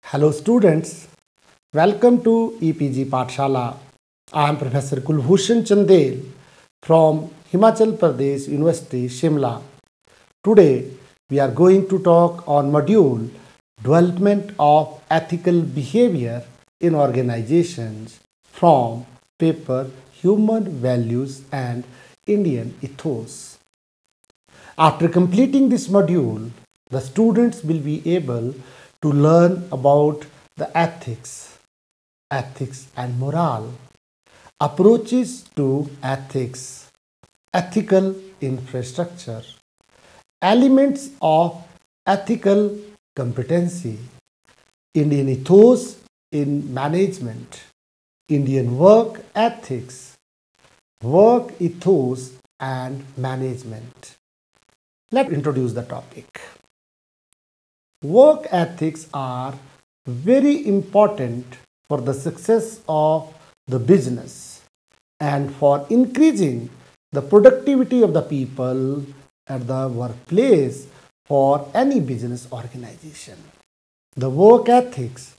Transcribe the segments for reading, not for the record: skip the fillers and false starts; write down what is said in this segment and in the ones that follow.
Hello students, welcome to EPG Pathshala. I am Professor Kulbhushan Chandel from Himachal Pradesh University, Shimla. Today we are going to talk on module Development of Ethical Behavior in Organizations from paper Human Values and Indian Ethos. After completing this module, the students will be able to learn about the ethics and morale, approaches to ethics, ethical infrastructure, elements of ethical competency, Indian ethos in management, Indian work ethics, work ethos and management. Let's introduce the topic. Work ethics are very important for the success of the business and for increasing the productivity of the people at the workplace for any business organization. The work ethics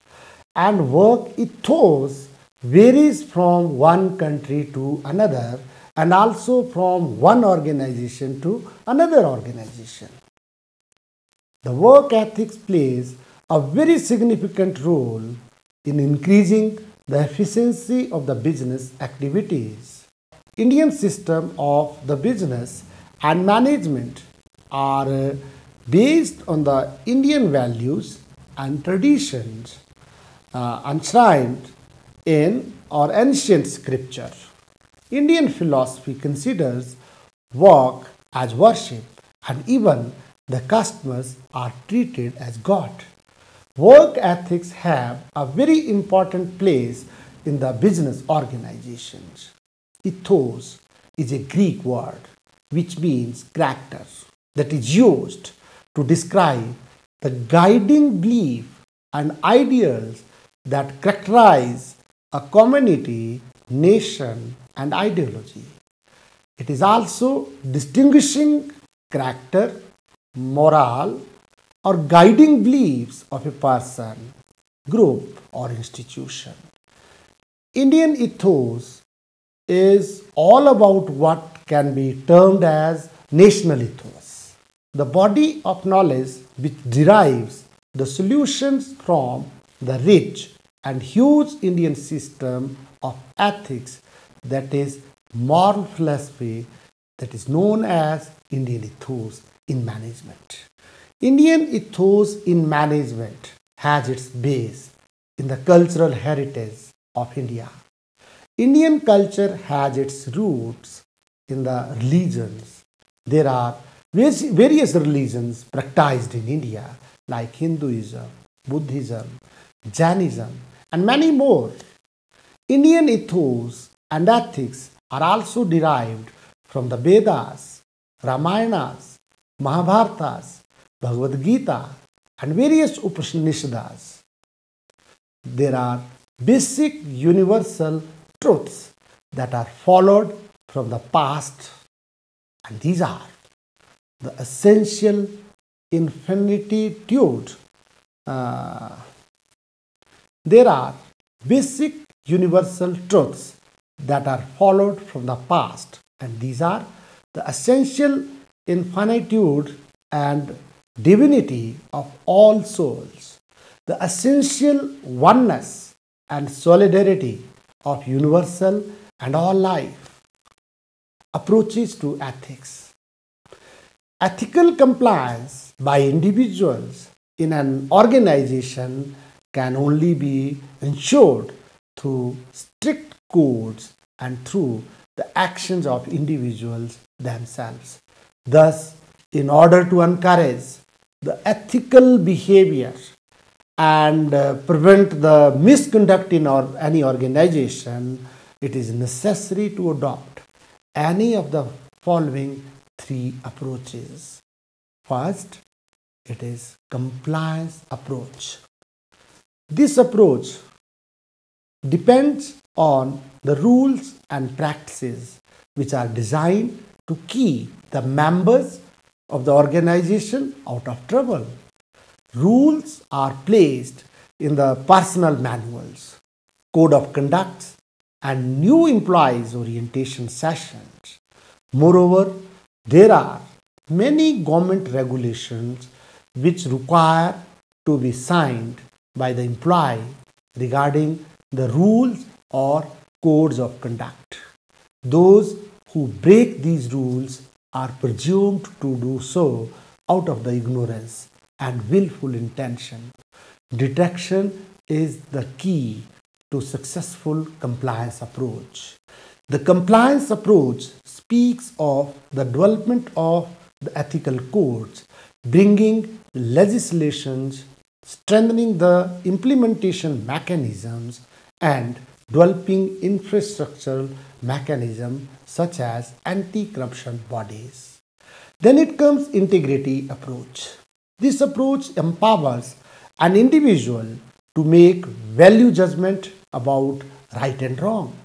and work ethos varies from one country to another and also from one organization to another organization. The work ethics plays a very significant role in increasing the efficiency of the business activities. Indian system of the business and management are based on the Indian values and traditions enshrined in our ancient scripture. Indian philosophy considers work as worship and even the customers are treated as God. Work ethics have a very important place in the business organizations. Ethos is a Greek word which means character that is used to describe the guiding belief and ideals that characterize a community, nation, and ideology. It is also distinguishing character, morale, or guiding beliefs of a person, group, or institution. Indian ethos is all about what can be termed as national ethos, the body of knowledge which derives the solutions from the rich and huge Indian system of ethics, that is moral philosophy, that is known as Indian ethos in management. Indian ethos in management has its base in the cultural heritage of India. Indian culture has its roots in the religions. There are various religions practiced in India like Hinduism, Buddhism, Jainism, and many more. Indian ethos and ethics are also derived from the Vedas, Ramayanas, Mahabharatas, Bhagavad Gita, and various Upanishads. There are basic universal truths that are followed from the past, and these are the essential infinitude. There are basic universal truths that are followed from the past, and these are the essential infinitude and divinity of all souls, the essential oneness and solidarity of universal and all life. Approaches to ethics. Ethical compliance by individuals in an organization can only be ensured through strict codes and through the actions of individuals themselves. Thus, in order to encourage the ethical behavior and prevent the misconduct in any organization, it is necessary to adopt any of the following three approaches. First, it is compliance approach. This approach depends on the rules and practices which are designed to keep the members of the organization out of trouble. Rules are placed in the personal manuals, code of conduct, and new employees orientation sessions. Moreover, there are many government regulations which require to be signed by the employee regarding the rules or codes of conduct. Those who break these rules are presumed to do so out of the ignorance and willful intention. Detection is the key to successful compliance approach. The compliance approach speaks of the development of the ethical codes, bringing legislations, strengthening the implementation mechanisms, and developing infrastructural mechanisms such as anti-corruption bodies. Then it comes integrity approach. This approach empowers an individual to make value judgment about right and wrong.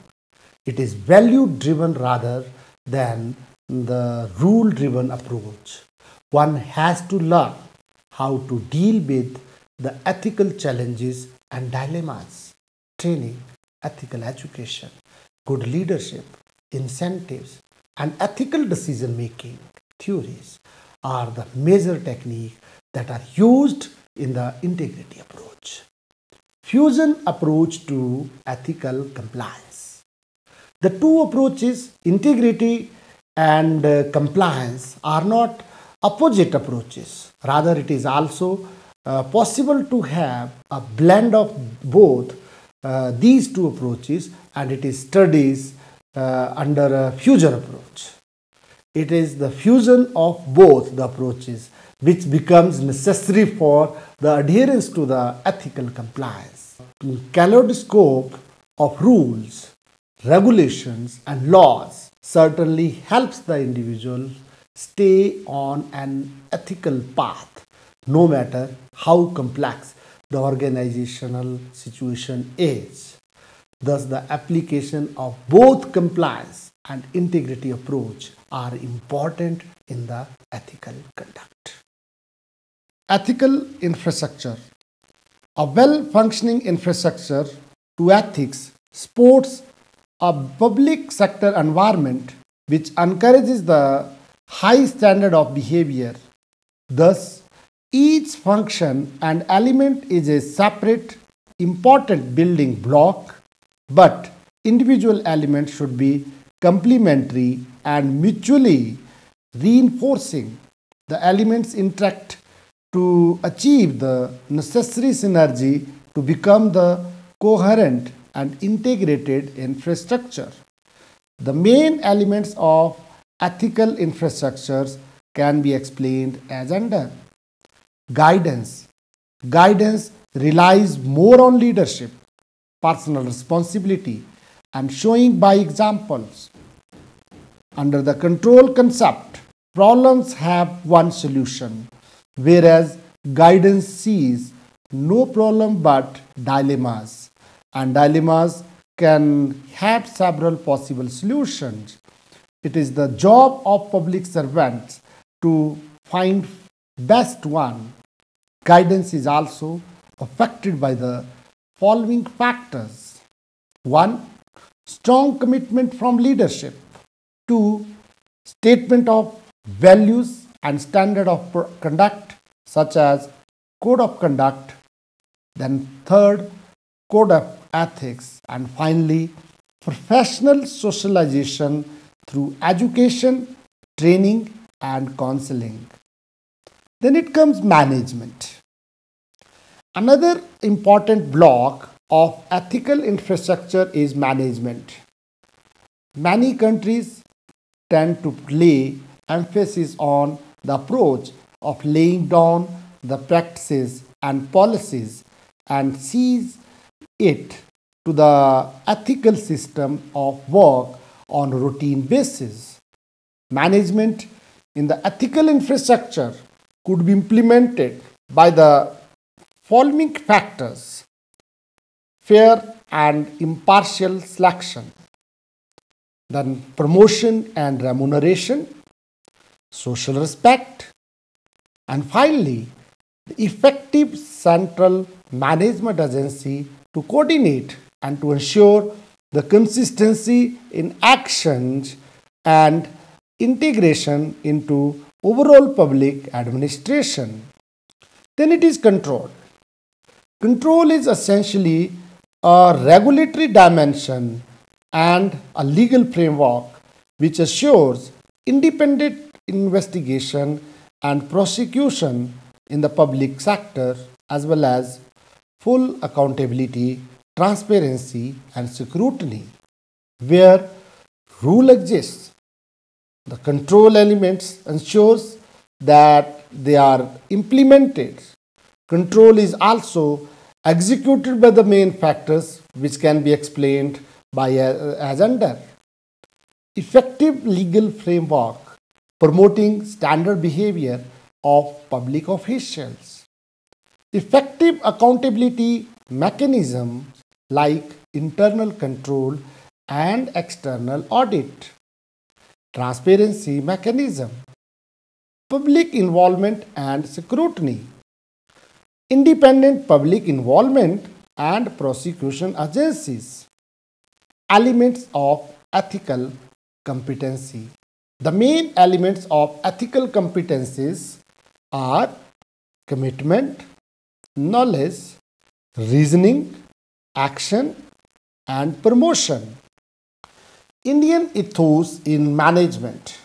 It is value driven rather than the rule driven approach. One has to learn how to deal with the ethical challenges and dilemmas. Training, ethical education, good leadership, incentives, and ethical decision making theories are the major techniques that are used in the integrity approach. Fusion approach to ethical compliance. The two approaches, integrity and compliance, are not opposite approaches. Rather, it is also possible to have a blend of both these two approaches, and it is studies under a fusion approach. It is the fusion of both the approaches which becomes necessary for the adherence to the ethical compliance. Kaleidoscope of rules, regulations, and laws certainly helps the individual stay on an ethical path, no matter how complex the organizational situation is. Thus, the application of both compliance and integrity approach are important in the ethical conduct. Ethical infrastructure. A well-functioning infrastructure to ethics supports a public sector environment which encourages the high standard of behavior. Thus, each function and element is a separate, important building block, but individual elements should be complementary and mutually reinforcing. The elements interact to achieve the necessary synergy to become the coherent and integrated infrastructure. The main elements of ethical infrastructures can be explained as under. Guidance. Guidance relies more on leadership, personal responsibility, and showing by examples. Under the control concept, problems have one solution, whereas guidance sees no problem but dilemmas, and dilemmas can have several possible solutions. It is the job of public servants to find best one. Guidance is also affected by the following factors. 1. Strong commitment from leadership. 2. Statement of values and standard of conduct such as code of conduct. Then third, code of ethics. And finally, professional socialization through education, training, and counseling. Then it comes management. Another important block of ethical infrastructure is management. Many countries tend to lay emphasis on the approach of laying down the practices and policies and sees it to the ethical system of work on a routine basis. Management in the ethical infrastructure could be implemented by the following factors: fair and impartial selection, then promotion and remuneration, social respect, and finally, the effective central management agency to coordinate and to ensure the consistency in actions and integration into overall public administration. Then it is control. Control is essentially a regulatory dimension and a legal framework which assures independent investigation and prosecution in the public sector, as well as full accountability, transparency, and scrutiny. Where rule exists, the control elements ensures that they are implemented. Control is also executed by the main factors which can be explained by as under. Effective legal framework promoting standard behavior of public officials. Effective accountability mechanisms like internal control and external audit. Transparency mechanism. Public involvement and scrutiny. Independent public involvement and prosecution agencies. Elements of ethical competency. The main elements of ethical competencies are commitment, knowledge, reasoning, action, and promotion. Indian ethos in management.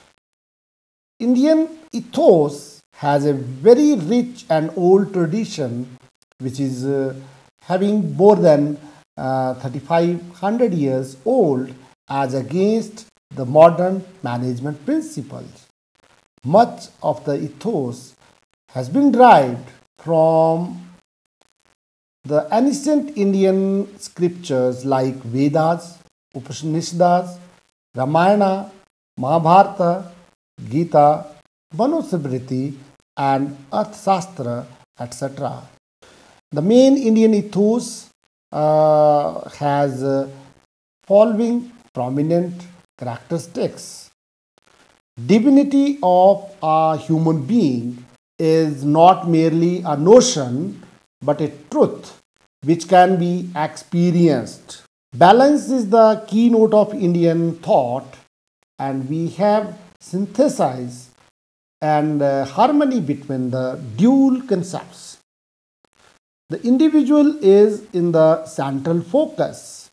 Indian ethos has a very rich and old tradition which is having more than 3500 years old as against the modern management principles. Much of the ethos has been derived from the ancient Indian scriptures like Vedas, Upanishads, Ramayana, Mahabharata, Gita, Manusmriti, and Arthashastra, etc. The main Indian ethos has following prominent characteristics. Divinity of a human being is not merely a notion but a truth which can be experienced. Balance is the keynote of Indian thought, and we have synthesized and harmony between the dual concepts. The individual is in the central focus.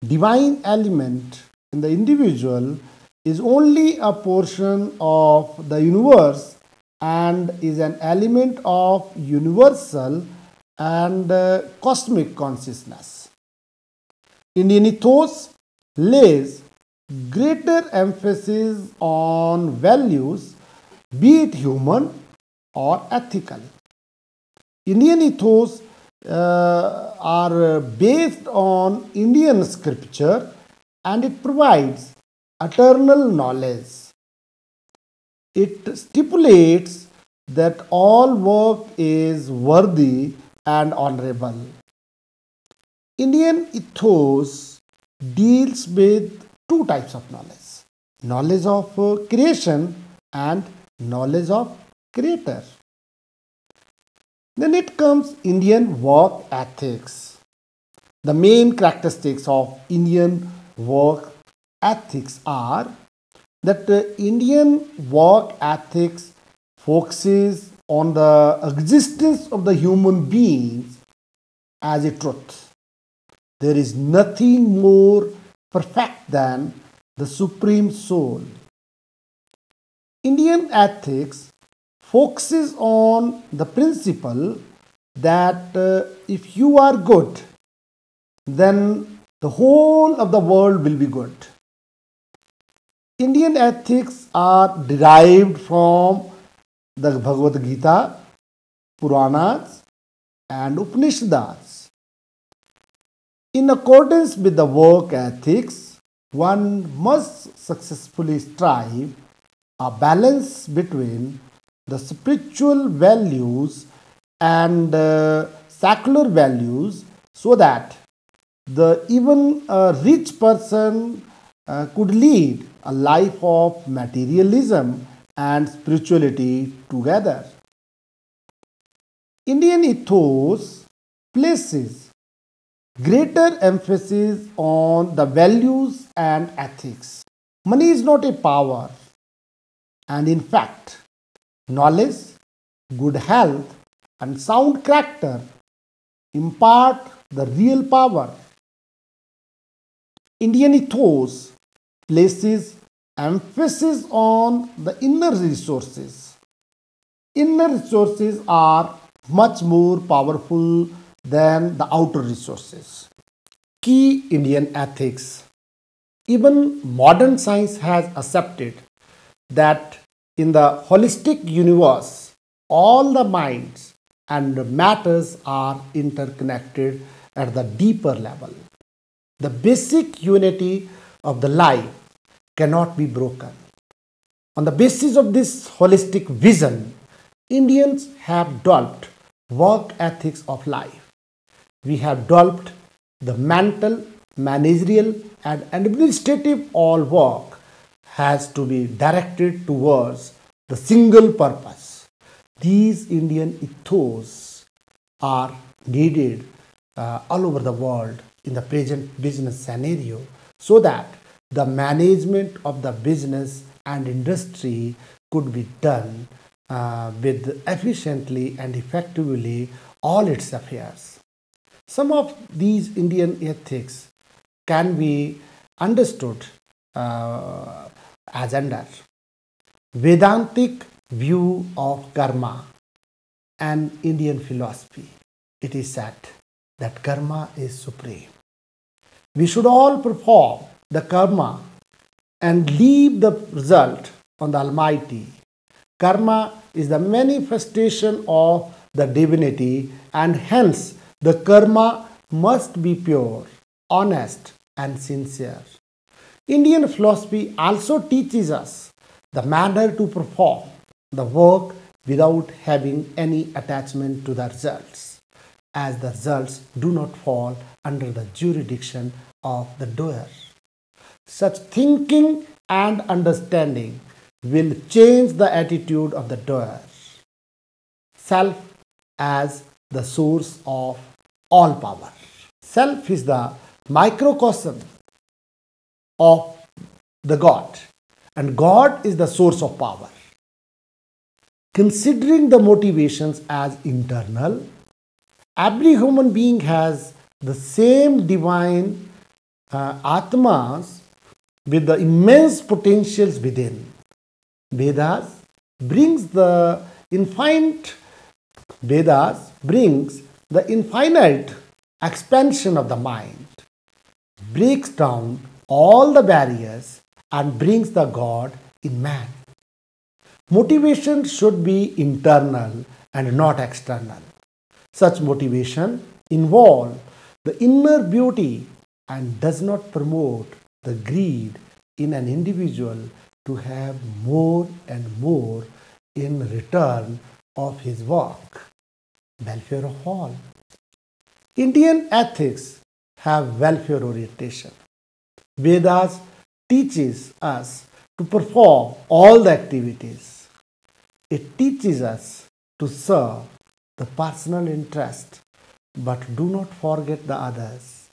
Divine element in the individual is only a portion of the universe and is an element of universal and cosmic consciousness. Indian ethos lays greater emphasis on values, be it human or ethical. Indian ethos are based on Indian scripture, and it provides eternal knowledge. It stipulates that all work is worthy and honorable. Indian ethos deals with two types of knowledge: knowledge of creation and knowledge of creator. Then it comes Indian work ethics. The main characteristics of Indian work ethics are that Indian work ethics focuses on the existence of the human beings as a truth. There is nothing more perfect than the supreme soul. Indian ethics focuses on the principle that if you are good, then the whole of the world will be good. Indian ethics are derived from the Bhagavad Gita, Puranas, and Upanishads. In accordance with the work ethics, one must successfully strive a balance between the spiritual values and secular values, so that even a rich person could lead a life of materialism and spirituality together. Indian ethos places greater emphasis on the values and ethics. Money is not a power, and in fact, knowledge, good health, and sound character impart the real power. Indian ethos places emphasis on the inner resources. Inner resources are much more powerful than the outer resources. Key Indian ethics. Even modern science has accepted that in the holistic universe, all the minds and matters are interconnected at the deeper level. The basic unity of the life cannot be broken. On the basis of this holistic vision, Indians have developed work ethics of life. We have developed the mental, managerial, and administrative all work has to be directed towards the single purpose. These Indian ethos are needed all over the world in the present business scenario so that the management of the business and industry could be done with efficiently and effectively all its affairs. Some of these Indian ethics can be understood as under Vedantic view of karma and Indian philosophy. It is said that karma is supreme. We should all perform the karma and leave the result on the Almighty. Karma is the manifestation of the divinity, and hence the karma must be pure, honest, and sincere. Indian philosophy also teaches us the manner to perform the work without having any attachment to the results, as the results do not fall under the jurisdiction of the doer. Such thinking and understanding will change the attitude of the doer. Self as the source of all power. Self is the microcosm of the God, and God is the source of power. Considering the motivations as internal, every human being has the same divine Atmas with the immense potentials within. Vedas brings the infinite expansion of the mind, breaks down all the barriers and brings the God in man. Motivation should be internal and not external. Such motivation involves the inner beauty and does not promote the greed in an individual to have more and more in return of his work. Welfare of all. Indian ethics have welfare orientation. Vedas teaches us to perform all the activities. It teaches us to serve the personal interest, but do not forget the others.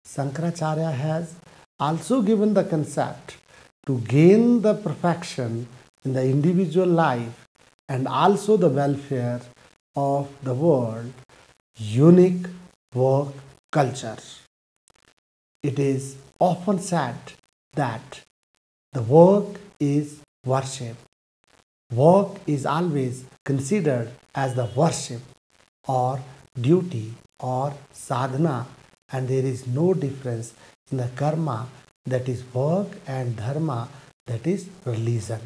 Shankaracharya has also given the concept to gain the perfection in the individual life and also the welfare of the world, unique work culture. It is often said that the work is worship. Work is always considered as the worship or duty or sadhana, and there is no difference in the karma that is work and dharma that is religion.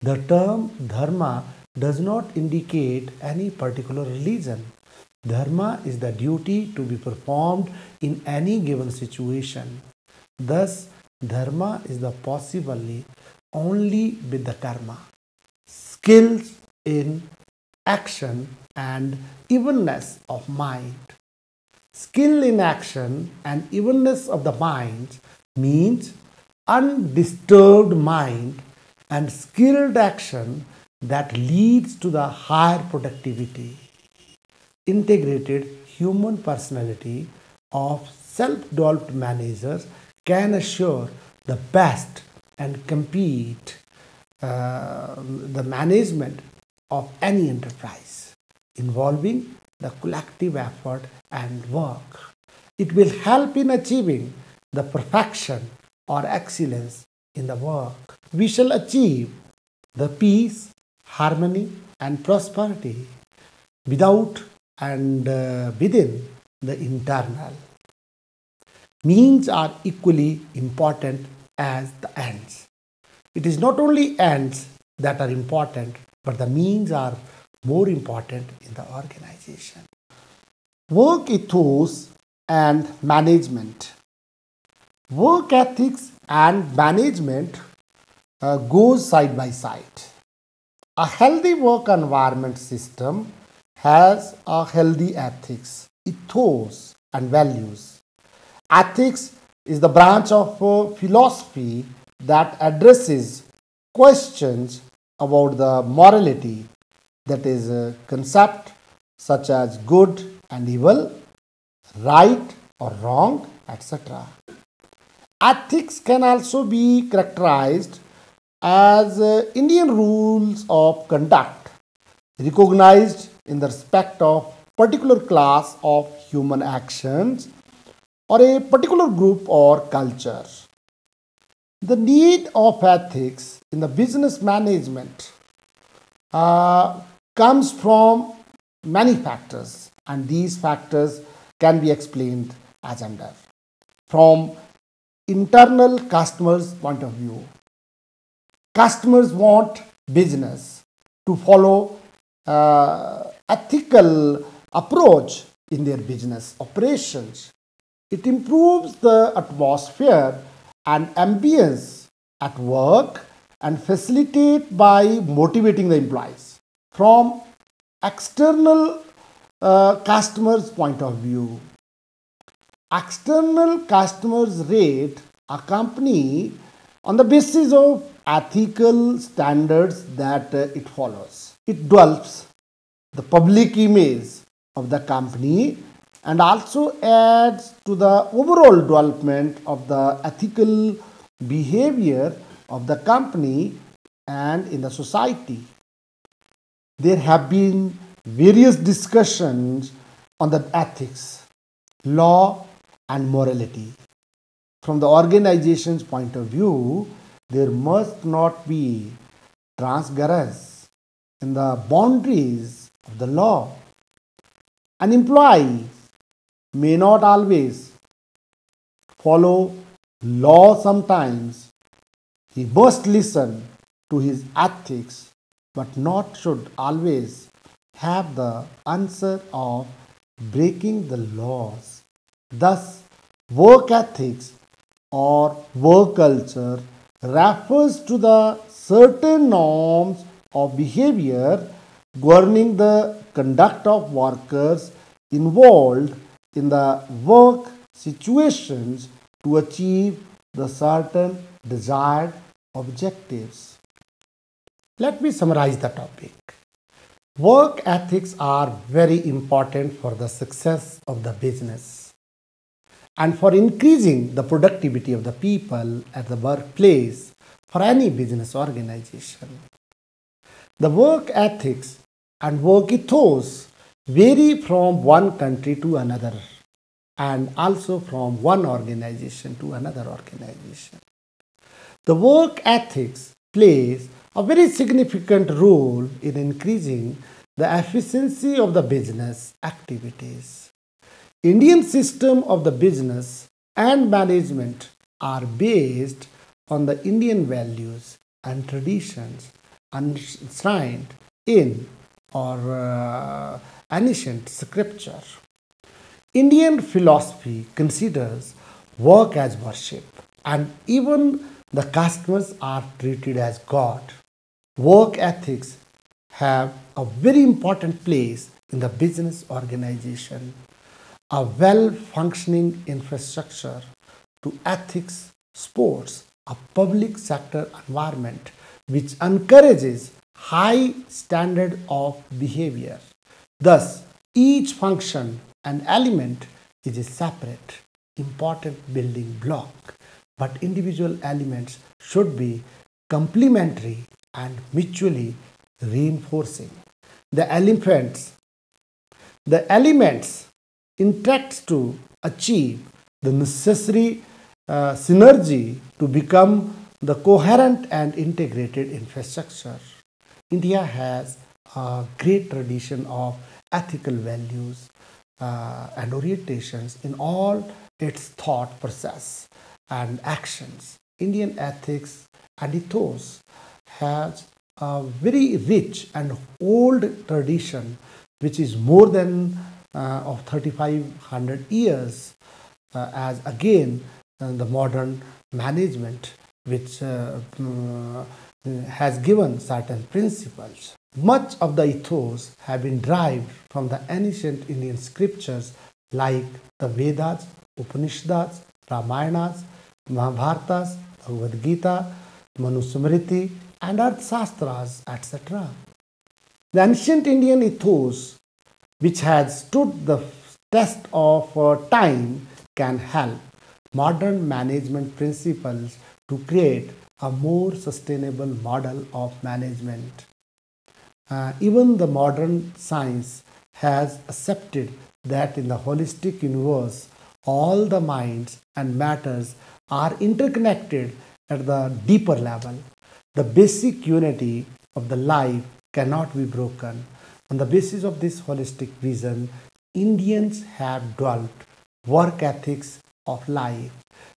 The term dharma does not indicate any particular religion. Dharma is the duty to be performed in any given situation. Thus, dharma is the possibly only with the karma. Skills in action and evenness of mind. Skill in action and evenness of the mind means undisturbed mind and skilled action that leads to the higher productivity. integrated human personality of self-developed managers can assure the best and compete the management of any enterprise involving the collective effort and work. It will help in achieving the perfection or excellence in the work. We shall achieve the peace, harmony, and prosperity without and within the internal. Means are equally important as the ends. It is not only ends that are important, but the means are more important in the organization. Work ethos and management. Work ethics and management goes side by side. A healthy work environment system has a healthy ethics, ethos, and values. Ethics is the branch of philosophy that addresses questions about the morality, that is, a concept such as good and evil, right or wrong, etc. Ethics can also be characterized as Indian rules of conduct recognized in the respect of particular class of human actions or a particular group or culture. The need of ethics in the business management comes from many factors, and these factors can be explained as under. From internal customers' point of view, customers want business to follow ethical approach in their business operations. It improves the atmosphere and ambience at work and facilitate by motivating the employees. From external customers' point of view, external customers rate a company on the basis of ethical standards that it follows. It develops the public image of the company and also adds to the overall development of the ethical behavior of the company and in the society. There have been various discussions on the ethics, law, and morality. From the organization's point of view, there must not be transgress in the boundaries of the law. An employee may not always follow law sometimes. He must listen to his ethics, but not should always have the answer of breaking the laws. Thus, work ethics or work culture refers to the certain norms of behavior governing the conduct of workers involved in the work situations to achieve the certain desired objectives. Let me summarize the topic. Work ethics are very important for the success of the business and for increasing the productivity of the people at the workplace for any business organization. The work ethics and work ethos vary from one country to another and also from one organization to another organization. The work ethics plays a very significant role in increasing the efficiency of the business activities. Indian system of the business and management are based on the Indian values and traditions enshrined in or ancient scripture. Indian philosophy considers work as worship, and even the customers are treated as God. Work ethics have a very important place in the business organization. A well-functioning infrastructure to ethics supports a public sector environment which encourages high standard of behavior. Thus, Each function and element is a separate, important building block, but individual elements should be complementary and mutually reinforcing. The elements interact to achieve the necessary synergy to become the coherent and integrated infrastructure. India has a great tradition of ethical values and orientations in all its thought process and actions. Indian ethics and ethos has a very rich and old tradition which is more than of 3500 years as again the modern management which has given certain principles. Much of the ethos have been derived from the ancient Indian scriptures like the Vedas, Upanishads, Ramayanas, Mahabharatas, Bhagavad Gita, Manusmriti, and Arthashastras, etc. The ancient Indian ethos, which has stood the test of time, can help modern management principles to create a more sustainable model of management. Even the modern science has accepted that in the holistic universe, all the minds and matters are interconnected at the deeper level. The basic unity of the life cannot be broken. On the basis of this holistic vision, Indians have developed work ethics of life.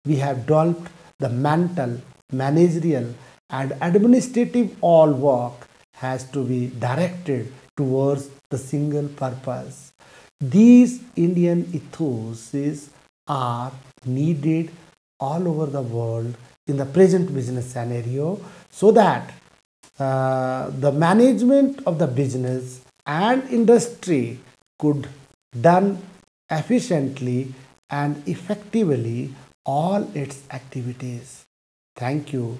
We have developed the mental, managerial, and administrative all work has to be directed towards the single purpose. These Indian ethoses are needed all over the world in the present business scenario so that the management of the business and industry could done efficiently and effectively all its activities. Thank you.